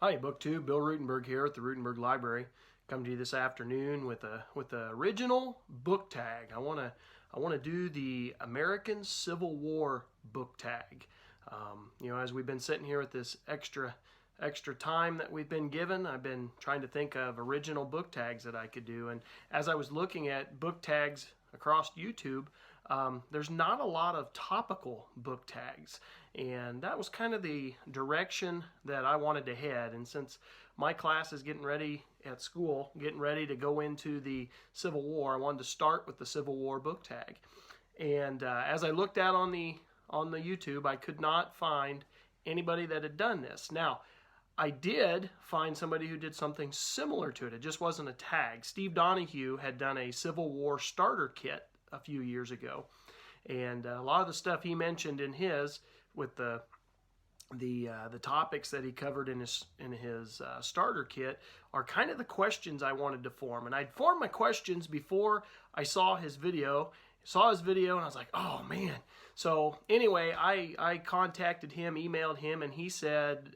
Hi, BookTube. Bill Ruttenberg here at the Ruttenberg Library. Come to you this afternoon with a original book tag. I want to do the American Civil War book tag. As we've been sitting here with this extra time that we've been given, I've been trying to think of original book tags that I could do. And as I was looking at book tags across YouTube, there's not a lot of topical book tags, and that was kind of the direction that I wanted to head. And since my class is getting ready at school, getting ready to go into the Civil War, I wanted to start with the Civil War book tag. And as I looked out on the YouTube, I could not find anybody that had done this. Now, I did find somebody who did something similar to it. It just wasn't a tag. Steve Donoghue had done a Civil War starter kit a few years ago, and a lot of the stuff he mentioned in his, with the topics that he covered in his starter kit, are kind of the questions I wanted to form. And I'd formed my questions before I saw his video. And I was like, oh man. So anyway, I contacted him, emailed him, and he said,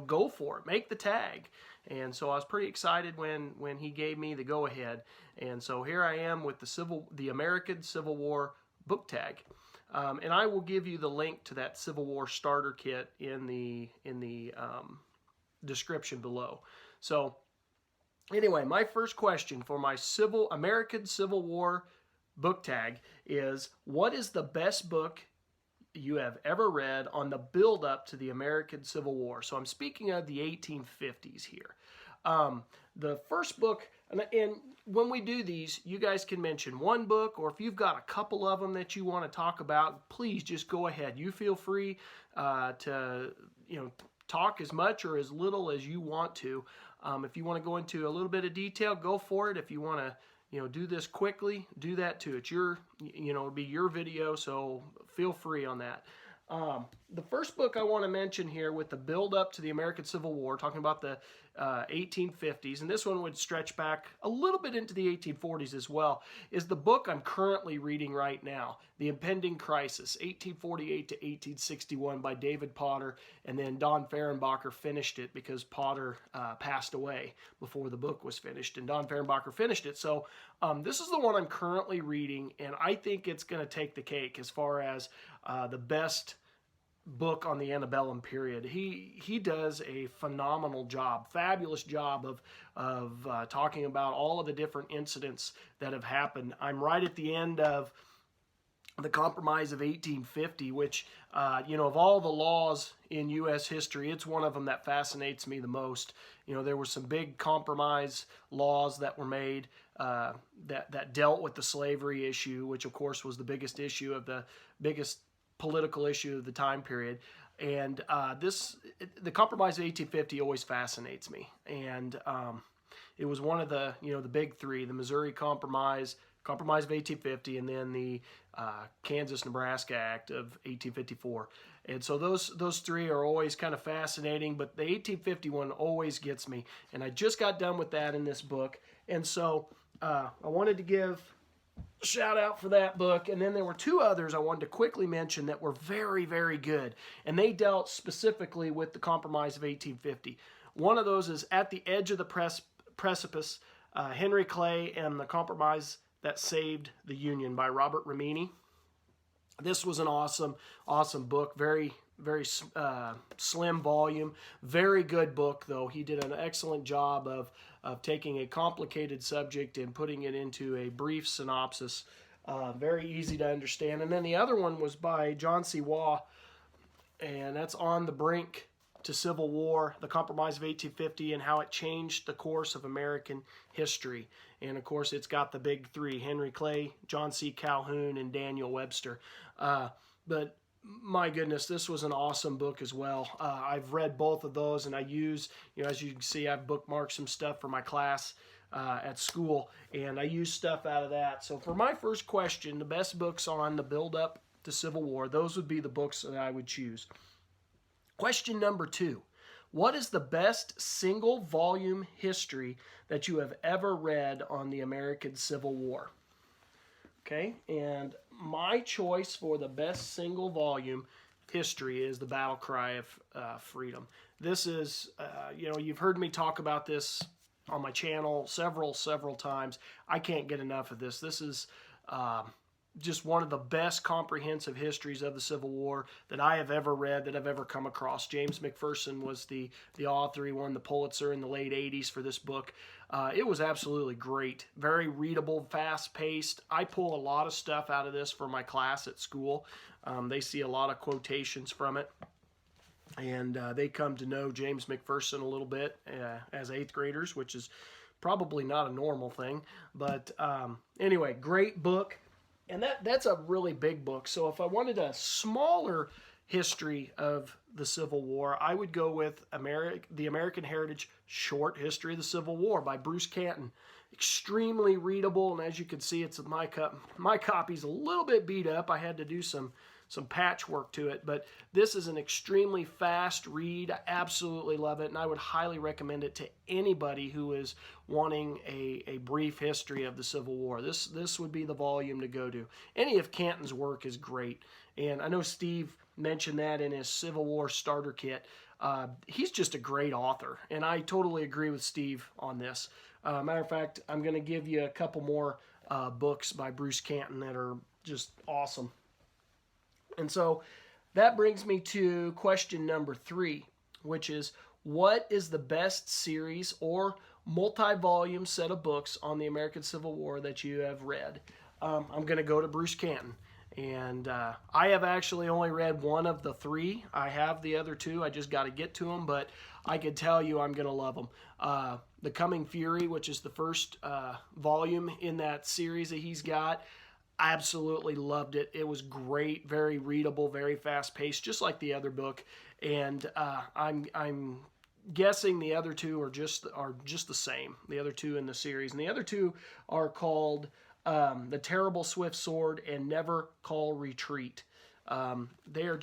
go for it, make the tag. And so I was pretty excited when he gave me the go-ahead. And so here I am with the American Civil War book tag. And I will give you the link to that Civil War starter kit in the description below. So anyway, my first question for my American Civil War book tag is, what is the best book you have ever read on the build-up to the American Civil War? So I'm speaking of the 1850s here. The first book, and when we do these, you guys can mention one book, or if you've got a couple of them that you want to talk about, please just go ahead. You feel free to talk as much or as little as you want to. If you want to go into a little bit of detail, go for it. If you want to do this quickly, do that too. It's it'll be your video, so feel free on that. The first book I want to mention here, with the build up to the American Civil War, talking about the 1850s, and this one would stretch back a little bit into the 1840s as well, is the book I'm currently reading right now, The Impending Crisis, 1848 to 1861 by David Potter, and then Don Fehrenbacher finished it because Potter passed away before the book was finished, and Don Fehrenbacher finished it. So this is the one I'm currently reading, and I think it's going to take the cake as far as the best book on the antebellum period. He does a phenomenal job, fabulous job of talking about all of the different incidents that have happened. I'm right at the end of the Compromise of 1850, which, of all the laws in U.S. history, it's one of them that fascinates me the most. There were some big compromise laws that were made that dealt with the slavery issue, which of course was the biggest political issue of the time period. And the Compromise of 1850 always fascinates me. And it was one of the big three: the Missouri Compromise, Compromise of 1850, and then the Kansas-Nebraska Act of 1854. And so those three are always kind of fascinating, but the 1850 one always gets me. And I just got done with that in this book. And so I wanted to give shout out for that book. And then there were two others I wanted to quickly mention that were very, very good, and they dealt specifically with the Compromise of 1850. One of those is At the Edge of the Precipice, Henry Clay and the Compromise That Saved the Union by Robert Remini. This was an awesome book, very slim volume, very good book though. He did an excellent job of taking a complicated subject and putting it into a brief synopsis, very easy to understand. And then the other one was by John C. Waugh, and that's On the Brink to Civil War, the Compromise of 1850 and How It Changed the Course of American History. And of course it's got the big three: Henry Clay, John C. Calhoun, and Daniel Webster. But my goodness, this was an awesome book as well. I've read both of those, and I use, as you can see, I've bookmarked some stuff for my class at school, and I use stuff out of that. So for my first question, the best books on the build-up to Civil War, those would be the books that I would choose. Question number 2. What is the best single-volume history that you have ever read on the American Civil War? Okay, and my choice for the best single volume history is the battle cry of freedom. This is, you've heard me talk about this on my channel several times. I can't get enough of this. This is just one of the best comprehensive histories of the Civil War that I have ever read, that I've ever come across. James McPherson was the author. He won the Pulitzer in the late 80s for this book. It was absolutely great. Very readable, fast-paced. I pull a lot of stuff out of this for my class at school. They see a lot of quotations from it. And they come to know James McPherson a little bit as 8th graders, which is probably not a normal thing. But anyway, great book. And that's a really big book. So if I wanted a smaller history of the Civil War, I would go with the American Heritage Short History of the Civil War by Bruce Canton. Extremely readable, and as you can see, it's my copy's a little bit beat up. I had to do some patchwork to it, but this is an extremely fast read. I absolutely love it, and I would highly recommend it to anybody who is wanting a brief history of the Civil War. This would be the volume to go to. Any of Canton's work is great, and I know Steve mentioned that in his Civil War starter kit. He's just a great author, and I totally agree with Steve on this. Matter of fact, I'm going to give you a couple more books by Bruce Canton that are just awesome. And so that brings me to question number 3, which is, what is the best series or multi-volume set of books on the American Civil War that you have read? I'm going to go to Bruce Canton. And I have actually only read one of the 3. I have the other 2. I just got to get to them, but I could tell you I'm going to love them. The Coming Fury, which is the first volume in that series that he's got, I absolutely loved it. It was great, very readable, very fast-paced, just like the other book. And I'm guessing the other 2 are just the same. The other 2 in the series, and the other 2 are called The Terrible Swift Sword and Never Call Retreat. They're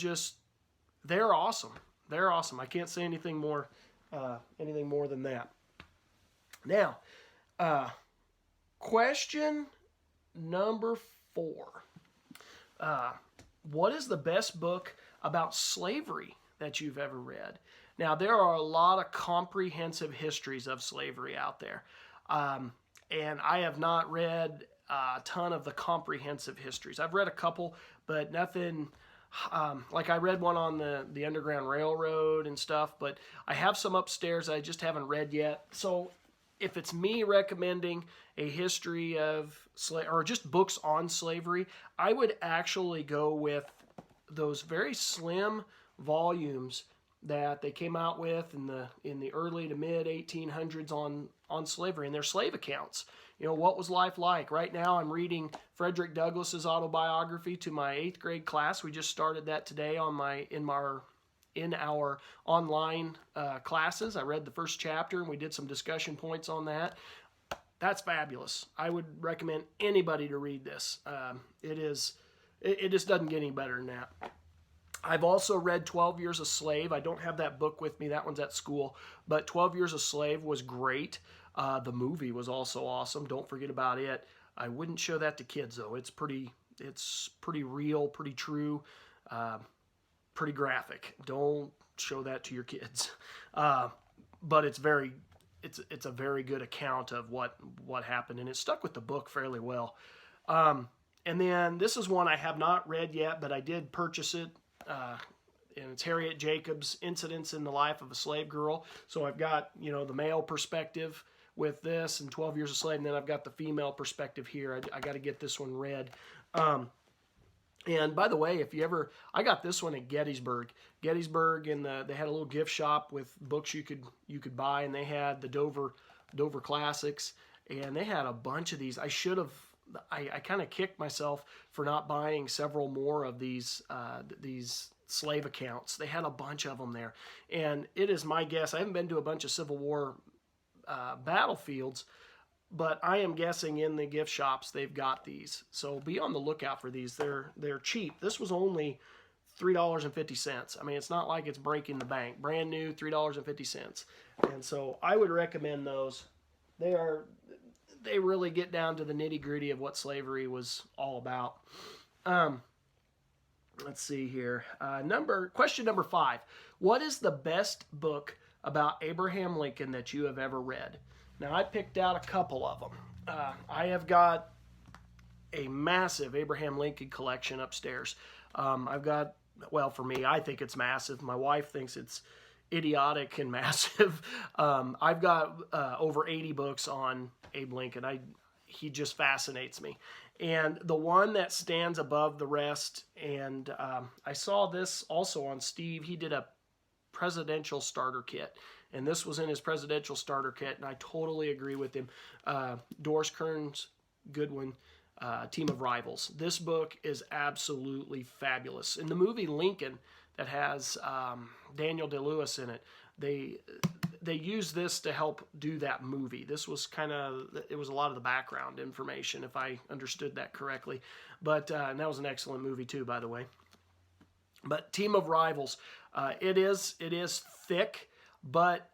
awesome. They're awesome. I can't say anything more than that. Now, question number 4. What is the best book about slavery that you've ever read? Now, there are a lot of comprehensive histories of slavery out there. And I have not read a ton of the comprehensive histories. I've read a couple, but nothing like I read one on the Underground Railroad and stuff, but I have some upstairs I just haven't read yet. So if it's me recommending a history of or just books on slavery, I would actually go with those very slim volumes that they came out with in the early to mid 1800s on slavery and their slave accounts. What was life like? Right now I'm reading Frederick Douglass's autobiography to my 8th grade class. We just started that today in our online classes. I read the first chapter and we did some discussion points on that. That's fabulous. I would recommend anybody to read this. It just doesn't get any better than that. I've also read 12 Years a Slave. I don't have that book with me. That one's at school. But 12 Years a Slave was great. The movie was also awesome. Don't forget about it. I wouldn't show that to kids, though. It's pretty real, pretty true, pretty graphic. Don't show that to your kids. But it's a very good account of what happened, and it stuck with the book fairly well. And then this is one I have not read yet, but I did purchase it. And it's Harriet Jacobs' Incidents in the Life of a Slave Girl. So I've got, the male perspective with this and 12 Years a Slave, and then I've got the female perspective here. I got to get this one read. And by the way, I got this one at Gettysburg. Gettysburg, and they had a little gift shop with books you could buy, and they had the Dover Classics, and they had a bunch of these. I kind of kicked myself for not buying several more of these slave accounts. They had a bunch of them there, and it is my guess. I haven't been to a bunch of Civil War battlefields, but I am guessing in the gift shops they've got these. So be on the lookout for these. They're cheap. This was only $3.50. I mean, it's not like it's breaking the bank. Brand new, $3.50. And so I would recommend those. They really get down to the nitty-gritty of what slavery was all about. Let's see here. Question number 5. What is the best book about Abraham Lincoln that you have ever read? Now, I picked out a couple of them. I have got a massive Abraham Lincoln collection upstairs. I've got, well, for me, I think it's massive. My wife thinks it's idiotic and massive. I've got over 80 books on Abe Lincoln. He just fascinates me. And the one that stands above the rest, and I saw this also on Steve, he did a presidential starter kit. And this was in his presidential starter kit, and I totally agree with him. Doris Kearns Goodwin, Team of Rivals. This book is absolutely fabulous. In the movie Lincoln, that has Daniel Day-Lewis in it, they use this to help do that movie. This was it was a lot of the background information, if I understood that correctly. But and that was an excellent movie too, by the way. But Team of Rivals, it is thick, but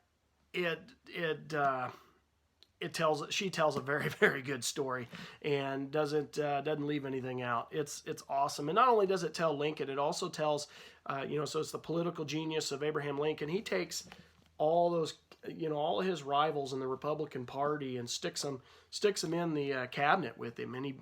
she tells a very, very good story and doesn't leave anything out. It's awesome. And not only does it tell Lincoln, it also tells so it's the political genius of Abraham Lincoln. He takes all those, all of his rivals in the Republican Party and sticks them in the cabinet with him, and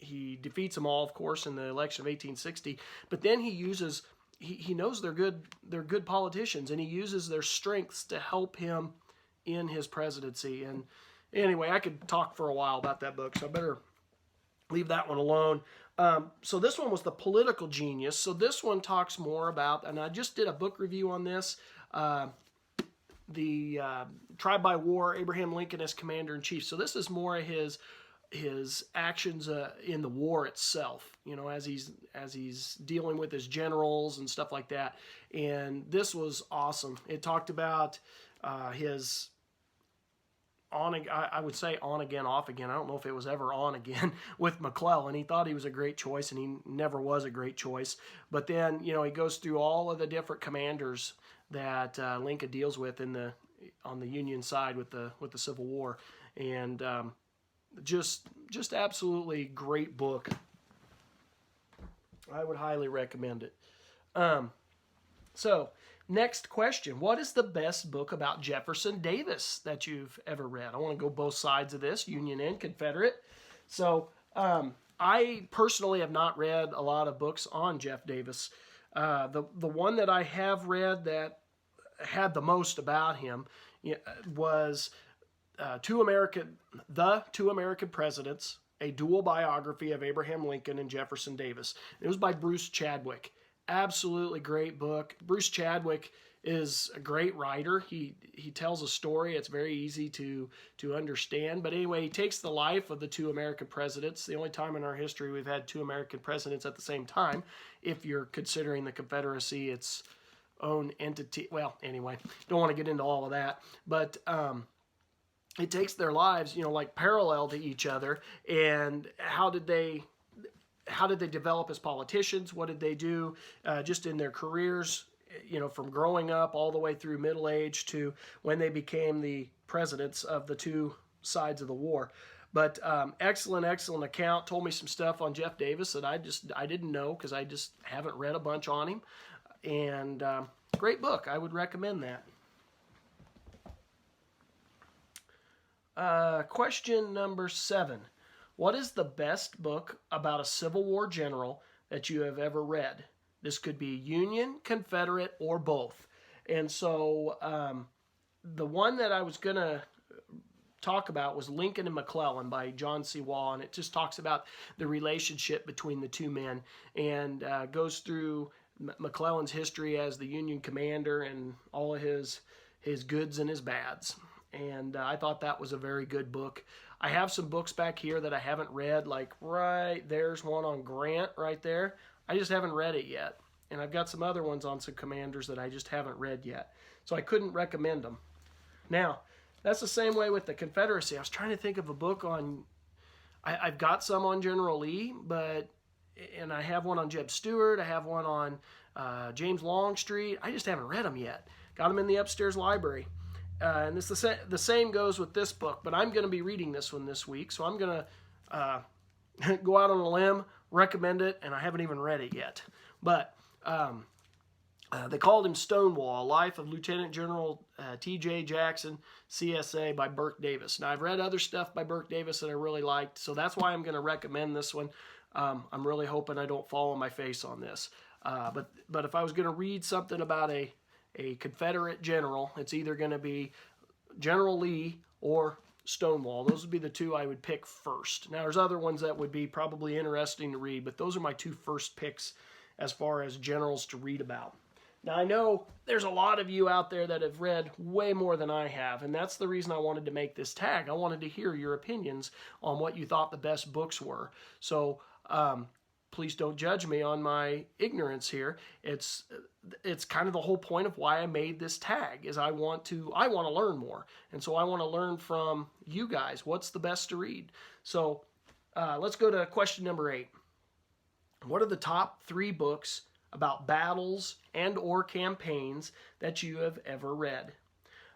he defeats them all, of course, in the election of 1860. But then he knows they're good politicians, and he uses their strengths to help him in his presidency. And anyway, I could talk for a while about that book, so I better leave that one alone. So this one was the political genius. So this one talks more about, and I just did a book review on this, the Tried by War, Abraham Lincoln as Commander-in-Chief. So this is more of his actions in the war itself, as he's dealing with his generals and stuff like that. And this was awesome. It talked about his I would say on again, off again. I don't know if it was ever on again with McClellan. He thought he was a great choice, and he never was a great choice. But then, he goes through all of the different commanders that Lincoln deals with on the Union side with the Civil War, and just absolutely great book. I would highly recommend it. So, next question. What is the best book about Jefferson Davis that you've ever read? I want to go both sides of this, Union and Confederate. So, I personally have not read a lot of books on Jeff Davis. The one that I have read that had the most about him was The Two American Presidents, a dual biography of Abraham Lincoln and Jefferson Davis. It was by Bruce Chadwick. Absolutely great book. Bruce Chadwick is a great writer. He tells a story. It's very easy to understand. But anyway, he takes the life of the two American presidents. The only time in our history we've had two American presidents at the same time, if you're considering the Confederacy its own entity. Well, anyway, don't want to get into all of that. But it takes their lives, like parallel to each other, and how did they develop as politicians? What did they do just in their careers, from growing up all the way through middle age to when they became the presidents of the two sides of the war. But excellent account. Told me some stuff on Jeff Davis that I didn't know because I just haven't read a bunch on him. And great book. I would recommend that. Question number 7. What is the best book about a Civil War general that you have ever read? This could be Union, Confederate, or both. And so the one that I was going to talk about was Lincoln and McClellan by John C. Waugh, and it just talks about the relationship between the two men and goes through McClellan's history as the Union commander and all of his goods and his bads. And I thought that was a very good book. I have some books back here that I haven't read, like right there's one on Grant right there. I just haven't read it yet. And I've got some other ones on some commanders that I just haven't read yet. So I couldn't recommend them. Now, that's the same way with the Confederacy. I was trying to think of a book on, I've got some on General Lee, and I have one on Jeb Stuart. I have one on James Longstreet. I just haven't read them yet. Got them in the upstairs library. And it's the same goes with this book, but I'm going to be reading this one this week, so I'm going to go out on a limb, recommend it, and I haven't even read it yet. But they called him Stonewall, Life of Lieutenant General T.J. Jackson, CSA, by Burke Davis. Now, I've read other stuff by Burke Davis that I really liked, so that's why I'm going to recommend this one. I'm really hoping I don't fall on my face on this. But if I was going to read something about a Confederate general, it's either going to be General Lee or Stonewall. Those would be the two I would pick first. Now, there's other ones that would be probably interesting to read, but those are my two first picks as far as generals to read about. Now, I know there's a lot of you out there that have read way more than I have, and that's the reason I wanted to make this tag. I wanted to hear your opinions on what you thought the best books were. So please don't judge me on my ignorance here. It's kind of the whole point of why I made this tag, is I want to learn more. And so I want to learn from you guys. What's the best to read? So let's go to question number 8. What are the top 3 books about battles and or campaigns that you have ever read?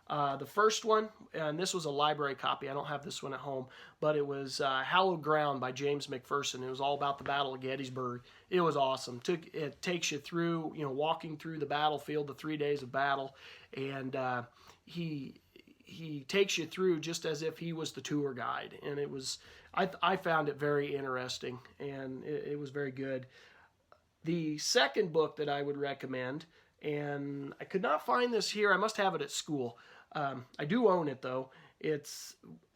The first one, and this was a library copy, I don't have this one at home, but it was Hallowed Ground by James McPherson. It was all about the Battle of Gettysburg. It was awesome. It takes you through, walking through the battlefield, the 3 days of battle, and he takes you through just as if he was the tour guide. And it was, I found it very interesting, and it was very good. The second book that I would recommend, and I could not find this here, I must have it at school. I do own it though. It's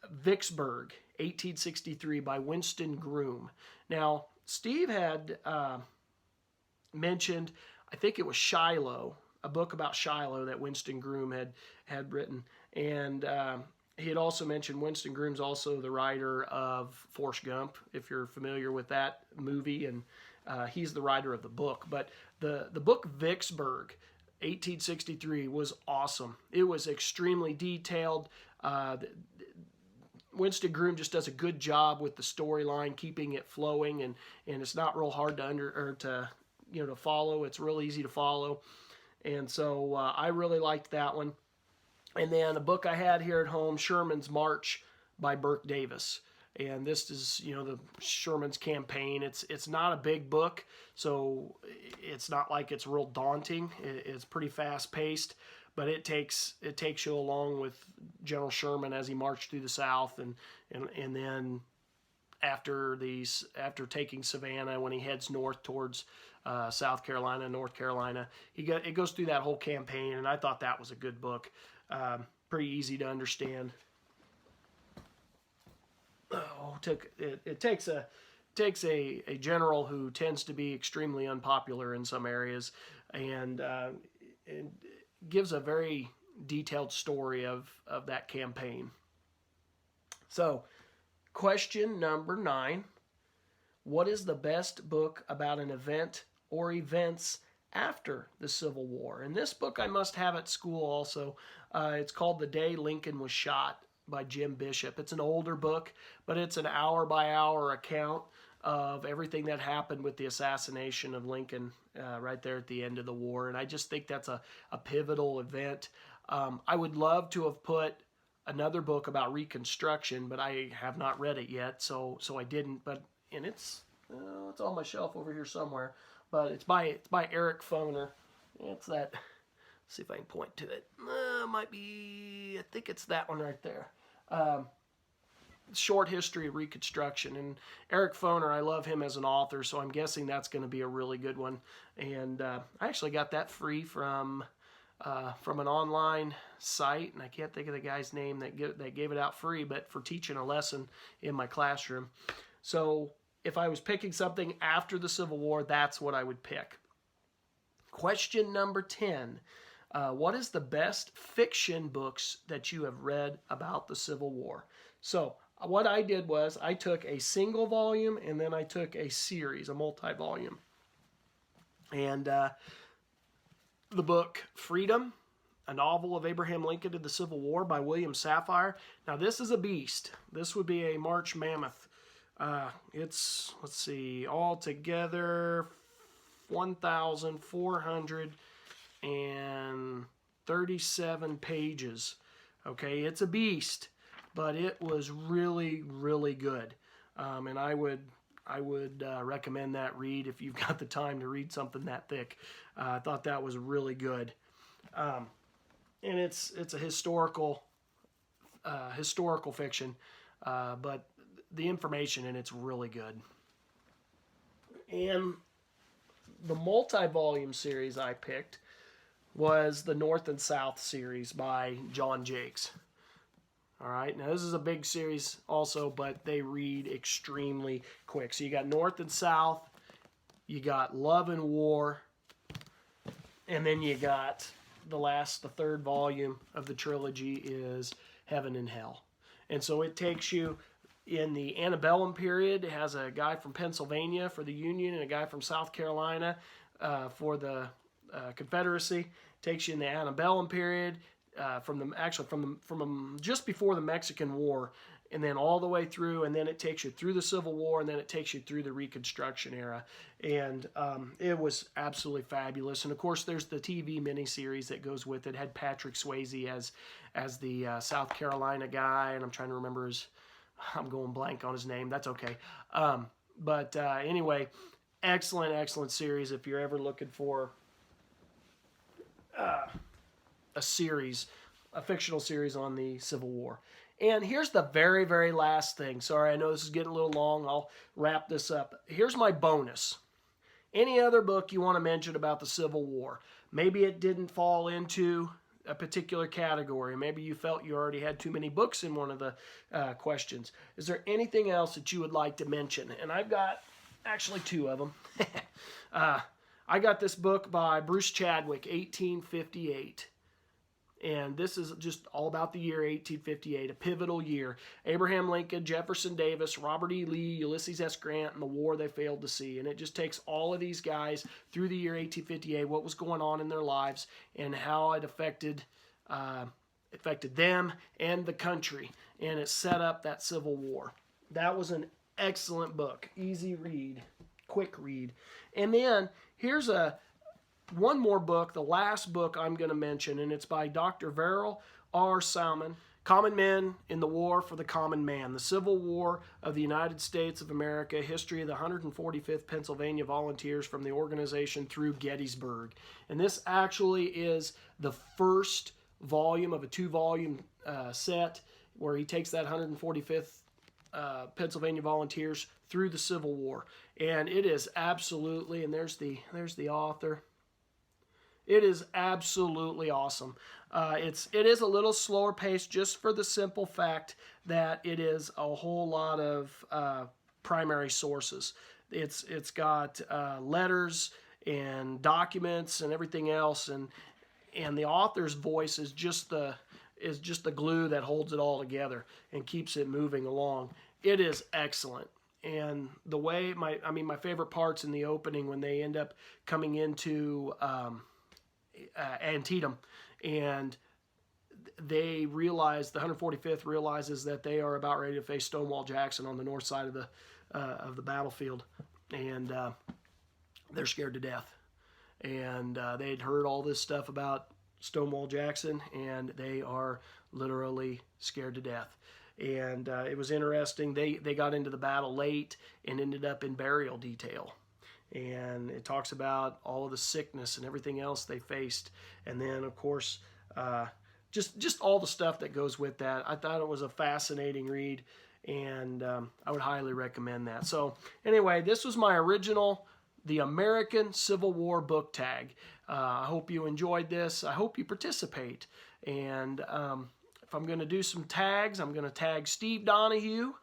Vicksburg, 1863 by Winston Groom. Now, Steve had mentioned, I think it was Shiloh, a book about Shiloh that Winston Groom had written. And he had also mentioned Winston Groom's also the writer of Forrest Gump, if you're familiar with that movie, and he's the writer of the book. But the book Vicksburg, 1863, was awesome. It was extremely detailed. Winston Groom just does a good job with the storyline, keeping it flowing, and it's not real hard to follow. It's real easy to follow, and so I really liked that one. And then a book I had here at home, Sherman's March by Burke Davis. And this is, the Sherman's campaign. It's not a big book, so it's not like it's real daunting. It's pretty fast paced, but it takes you along with General Sherman as he marched through the South, and then after taking Savannah, when he heads north towards South Carolina, North Carolina, it goes through that whole campaign, and I thought that was a good book. Pretty easy to understand. It takes a general who tends to be extremely unpopular in some areas, and gives a very detailed story of that campaign. So, question number 9: what is the best book about an event or events after the Civil War? And this book I must have at school also. It's called The Day Lincoln Was Shot by Jim Bishop. It's an older book, but it's an hour-by-hour account of everything that happened with the assassination of Lincoln right there at the end of the war. And I just think that's a pivotal event. I would love to have put another book about Reconstruction, but I have not read it yet, so I didn't. And it's on my shelf over here somewhere. But it's by Eric Foner. It's that. See if I can point to it. Might be, I think it's that one right there. Short History of Reconstruction. And Eric Foner, I love him as an author, so I'm guessing that's going to be a really good one. And I actually got that free from an online site, and I can't think of the guy's name that gave it out free, but for teaching a lesson in my classroom. So if I was picking something after the Civil War, that's what I would pick. Question number 10. What is the best fiction books that you have read about the Civil War? So what I did was I took a single volume and then I took a series, a multi-volume. And the book Freedom, a novel of Abraham Lincoln to the Civil War by William Safire. Now this is a beast. This would be a March Mammoth. It's, let's see, altogether 1,437 pages. Okay, it's a beast, but it was really, really good. And I would I would recommend that read if you've got the time to read something that thick. I thought that was really good. And it's a historical fiction, but the information in it's really good. And the multi-volume series I picked was the North and South series by John Jakes. All right, now this is a big series also, but they read extremely quick. So you got North and South, you got Love and War, and then you got the third volume of the trilogy is Heaven and Hell. And so it takes you in the antebellum period. It has a guy from Pennsylvania for the Union and a guy from South Carolina for the Confederacy. Takes you in the antebellum period from just before the Mexican War, and then all the way through, and then it takes you through the Civil War, and then it takes you through the Reconstruction era. And it was absolutely fabulous. And of course, there's the TV miniseries that goes with it. It had Patrick Swayze as the South Carolina guy, and I'm trying to remember I'm going blank on his name. That's okay. But anyway, excellent series if you're ever looking for a fictional series on the Civil War. And here's the very, very last thing. Sorry, I know this is getting a little long. I'll wrap this up. Here's my bonus. Any other book you want to mention about the Civil War? Maybe it didn't fall into a particular category. Maybe you felt you already had too many books in one of the questions. Is there anything else that you would like to mention? And I've got actually two of them. I got this book by Bruce Chadwick, 1858. And this is just all about the year 1858, a pivotal year. Abraham Lincoln, Jefferson Davis, Robert E. Lee, Ulysses S. Grant, and the war they failed to see. And it just takes all of these guys through the year 1858, what was going on in their lives, and how it affected them and the country. And it set up that Civil War. That was an excellent book. Easy read, quick read. And then here's one more book, the last book I'm going to mention, and it's by Dr. Verrill R. Salmon, Common Men in the War for the Common Man, the Civil War of the United States of America, History of the 145th Pennsylvania Volunteers from the organization through Gettysburg. And this actually is the first volume of a two-volume set where he takes that 145th Pennsylvania Volunteers through the Civil War. And it is absolutely, and there's the author. It is absolutely awesome. It is a little slower paced just for the simple fact that it is a whole lot of primary sources. It's got letters and documents and everything else, and the author's voice is just the glue that holds it all together and keeps it moving along. It is excellent. And the way my favorite part's in the opening when they end up coming into Antietam, and they realize, the 145th realizes that they are about ready to face Stonewall Jackson on the north side of the battlefield, and they're scared to death. And they'd heard all this stuff about Stonewall Jackson, and they are literally scared to death. And it was interesting. They got into the battle late and ended up in burial detail. And it talks about all of the sickness and everything else they faced. And then, of course, just all the stuff that goes with that. I thought it was a fascinating read, and I would highly recommend that. So anyway, this was my original, The American Civil War book tag. I hope you enjoyed this. I hope you participate. And if I'm going to do some tags, I'm going to tag Steve Donoghue,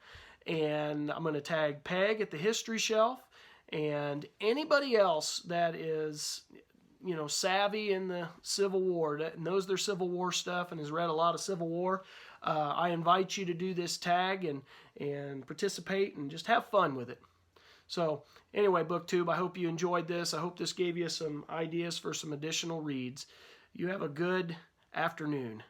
and I'm going to tag Peg at the History Shelf. And anybody else that is, savvy in the Civil War, that knows their Civil War stuff and has read a lot of Civil War, I invite you to do this tag and participate and just have fun with it. So anyway, BookTube, I hope you enjoyed this. I hope this gave you some ideas for some additional reads. You have a good afternoon.